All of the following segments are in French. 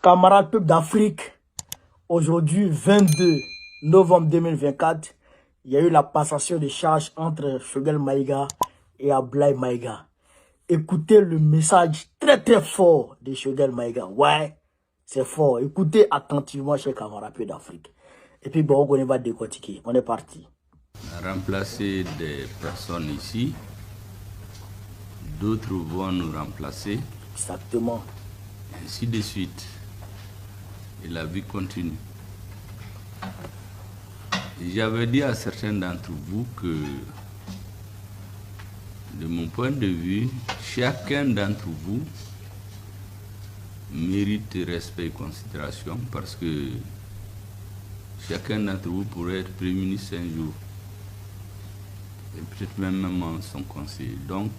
Camarades peuple d'Afrique, aujourd'hui 22 novembre 2024, il y a eu la passation de charges entre Choguel Maïga et Ablaye Maïga. Écoutez le message très fort de Choguel Maïga. Ouais, c'est fort. Écoutez attentivement, chers camarades peuple d'Afrique. Et puis bon, on va décortiquer. On est parti. Remplacer des personnes ici, d'autres vont nous remplacer. Exactement. Ainsi de suite. Et la vie continue. J'avais dit à certains d'entre vous que, de mon point de vue, chacun d'entre vous mérite respect et considération parce que chacun d'entre vous pourrait être Premier ministre un jour. Et peut-être même son conseiller. Donc,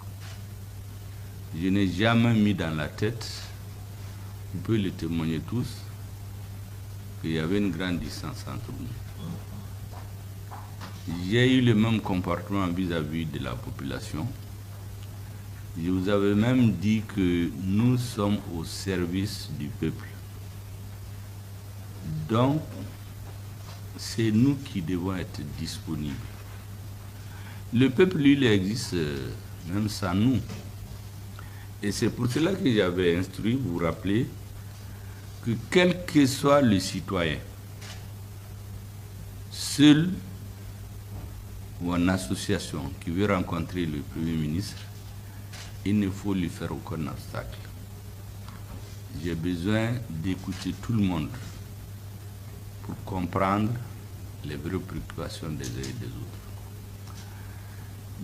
je n'ai jamais mis dans la tête, vous pouvez le témoigner tous, qu'il y avait une grande distance entre nous. J'ai eu le même comportement vis-à-vis de la population. Je vous avais même dit que nous sommes au service du peuple. Donc, c'est nous qui devons être disponibles. Le peuple, lui, il existe même sans nous. Et c'est pour cela que j'avais instruit, vous vous rappelez, que quel que soit le citoyen, seul ou en association qui veut rencontrer le Premier ministre, il ne faut lui faire aucun obstacle. J'ai besoin d'écouter tout le monde pour comprendre les vraies préoccupations des uns et des autres.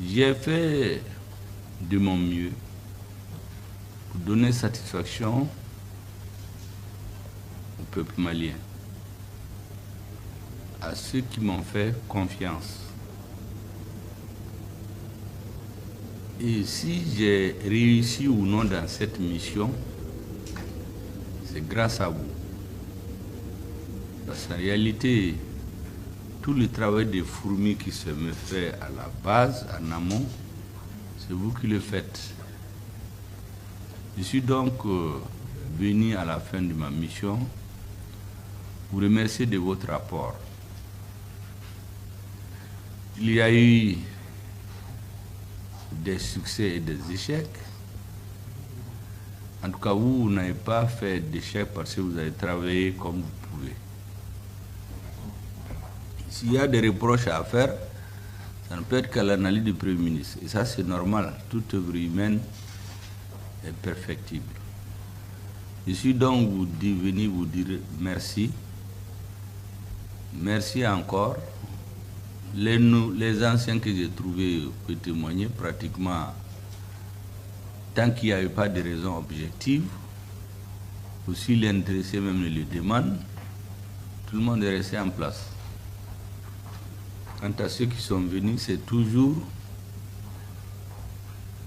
J'ai fait de mon mieux pour donner satisfaction au peuple malien, à ceux qui m'ont fait confiance. Et si j'ai réussi ou non dans cette mission, c'est grâce à vous. Parce qu'en réalité, tout le travail des fourmis qui se me fait à la base, en amont, c'est vous qui le faites. Je suis donc venu à la fin de ma mission vous remercier de votre apport. Il y a eu des succès et des échecs. En tout cas, vous n'avez pas fait d'échecs parce que vous avez travaillé comme vous pouvez. S'il y a des reproches à faire, ça ne peut être qu'à l'analyse du Premier ministre. Et ça, c'est normal. Toute œuvre humaine est perfectible. Je suis donc venu vous dire merci. Merci encore. Les anciens que j'ai trouvés peuvent témoigner pratiquement, tant qu'il n'y avait pas de raison objective, aussi les intéressés même le demandent, tout le monde est resté en place. Quant à ceux qui sont venus, c'est toujours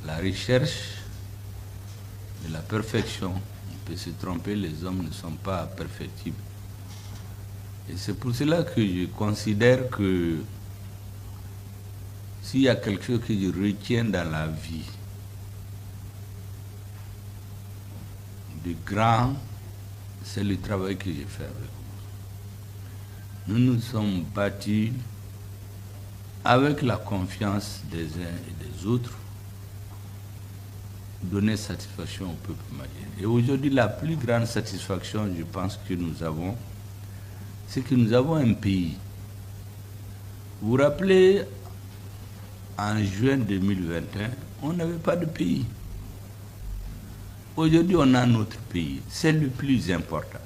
la recherche de la perfection. On peut se tromper, les hommes ne sont pas perfectibles. Et c'est pour cela que je considère que s'il y a quelque chose que je retiens dans la vie de grand, c'est le travail que j'ai fait avec vous. Nous nous sommes battus avec la confiance des uns et des autres, donner satisfaction au peuple malien. Et aujourd'hui, la plus grande satisfaction, je pense, que nous avons, c'est que nous avons un pays. Vous vous rappelez, en juin 2021, on n'avait pas de pays. Aujourd'hui, on a notre pays. C'est le plus important.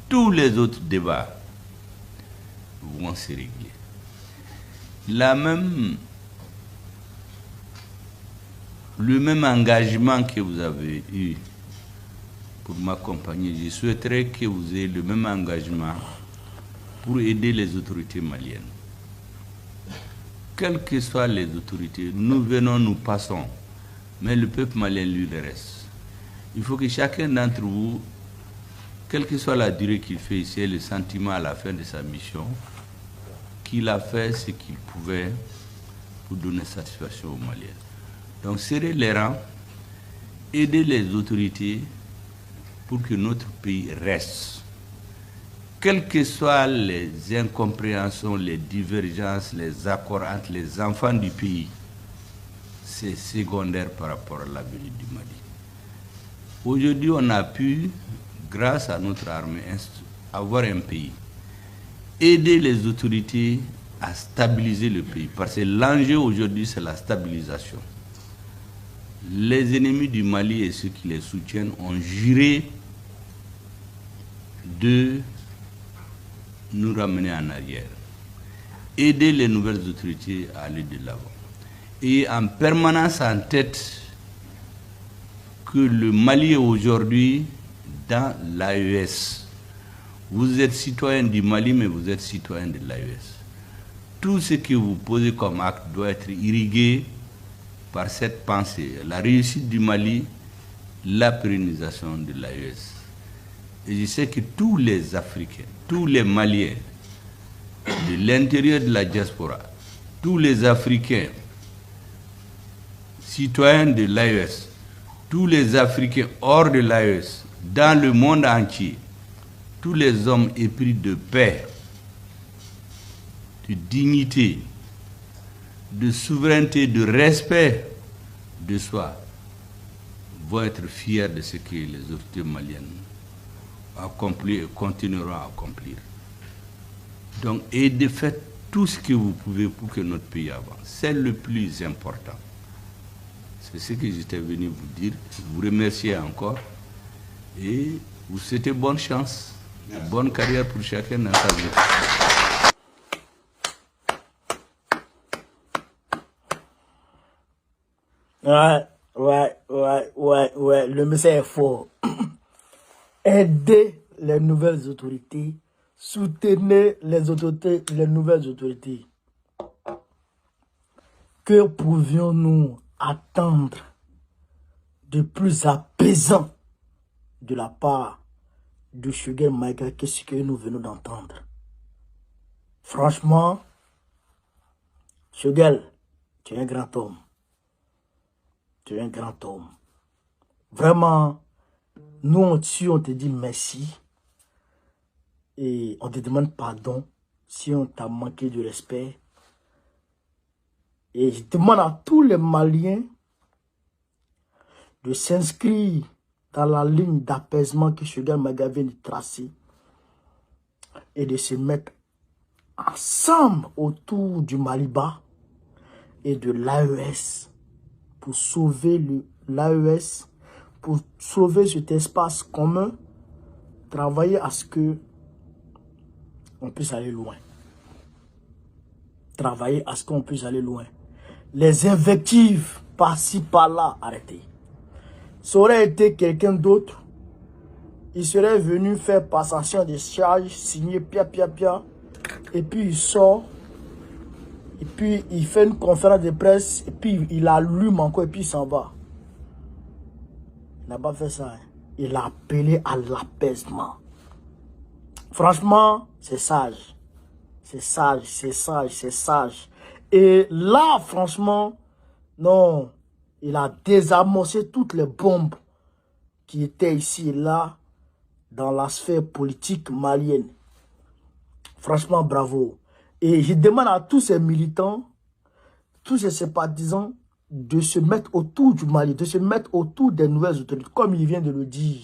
Tous les autres débats vont se régler. Le même engagement que vous avez eu pour m'accompagner, je souhaiterais que vous ayez le même engagement pour aider les autorités maliennes. Quelles que soient les autorités, nous venons, nous passons, mais le peuple malien, lui, le reste. Il faut que chacun d'entre vous, quelle que soit la durée qu'il fait ici, ait le sentiment à la fin de sa mission, qu'il a fait ce qu'il pouvait pour donner satisfaction aux Maliens. Donc, serrer les rangs, aider les autorités pour que notre pays reste. Quelles que soient les incompréhensions, les divergences, les accords entre les enfants du pays, c'est secondaire par rapport à l'avenir du Mali. Aujourd'hui, on a pu, grâce à notre armée, avoir un pays, aider les autorités à stabiliser le pays, parce que l'enjeu aujourd'hui, c'est la stabilisation. Les ennemis du Mali et ceux qui les soutiennent ont juré de nous ramener en arrière, aider les nouvelles autorités à aller de l'avant. Et en permanence en tête que le Mali est aujourd'hui dans l'AES. Vous êtes citoyen du Mali, mais vous êtes citoyen de l'AES. Tout ce que vous posez comme acte doit être irrigué par cette pensée. La réussite du Mali, la pérennisation de l'AES. Et je sais que tous les Africains, tous les Maliens, de l'intérieur de la diaspora, tous les Africains, citoyens de l'AES, tous les Africains hors de l'AES, dans le monde entier, tous les hommes épris de paix, de dignité, de souveraineté, de respect de soi, vont être fiers de ce que les autorités maliennes accomplissent et continueront à accomplir. Donc, et de faire tout ce que vous pouvez pour que notre pays avance. C'est le plus important. C'est ce que j'étais venu vous dire. Vous remercier encore et vous souhaitez bonne chance, bonne carrière pour chacun dans sa vie. Ouais, le message est fort. Aidez les nouvelles autorités, soutenez les autorités, les nouvelles autorités. Que pouvions-nous attendre de plus apaisant de la part de Shugel Maïga que ce que nous venons d'entendre? Franchement, Shugel, tu es un grand homme. Tu es un grand homme. Vraiment, nous, on te dit merci. Et on te demande pardon si on t'a manqué de respect. Et je demande à tous les Maliens de s'inscrire dans la ligne d'apaisement que Shugel Maïga vient de tracer et de se mettre ensemble autour du Maliba et de l'AES pour sauver l'AES, pour sauver cet espace commun, travailler à ce que on puisse aller loin. Travailler à ce qu'on puisse aller loin. Les invectives par-ci, par-là, arrêtez. Ça aurait été quelqu'un d'autre, il serait venu faire passation de charges, signer pia, et puis il sort, et puis il fait une conférence de presse, et puis il allume encore, et puis il s'en va. Il n'a pas fait ça. Hein. Il a appelé à l'apaisement. Franchement, c'est sage. C'est sage, c'est sage, c'est sage. Et là, franchement, non, il a désamorcé toutes les bombes qui étaient ici et là dans la sphère politique malienne. Franchement, bravo. Et je demande à tous ces militants, tous ces sympathisants, de se mettre autour du Mali, de se mettre autour des nouvelles autorités. Comme il vient de le dire,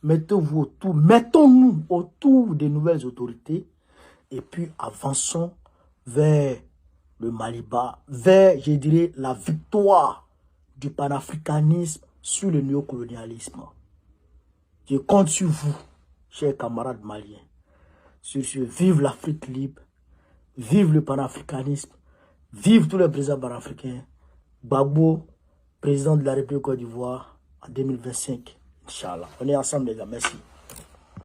mettez-vous autour, mettons-nous autour des nouvelles autorités et puis avançons vers le Maliba, vers, je dirais, la victoire du panafricanisme sur le néocolonialisme. Je compte sur vous, chers camarades maliens. Sur ce, vive l'Afrique libre, vive le panafricanisme, vive tous les présidents panafricains. Gbagbo, président de la République Côte d'Ivoire en 2025, Inch'Allah. On est ensemble les gars, merci.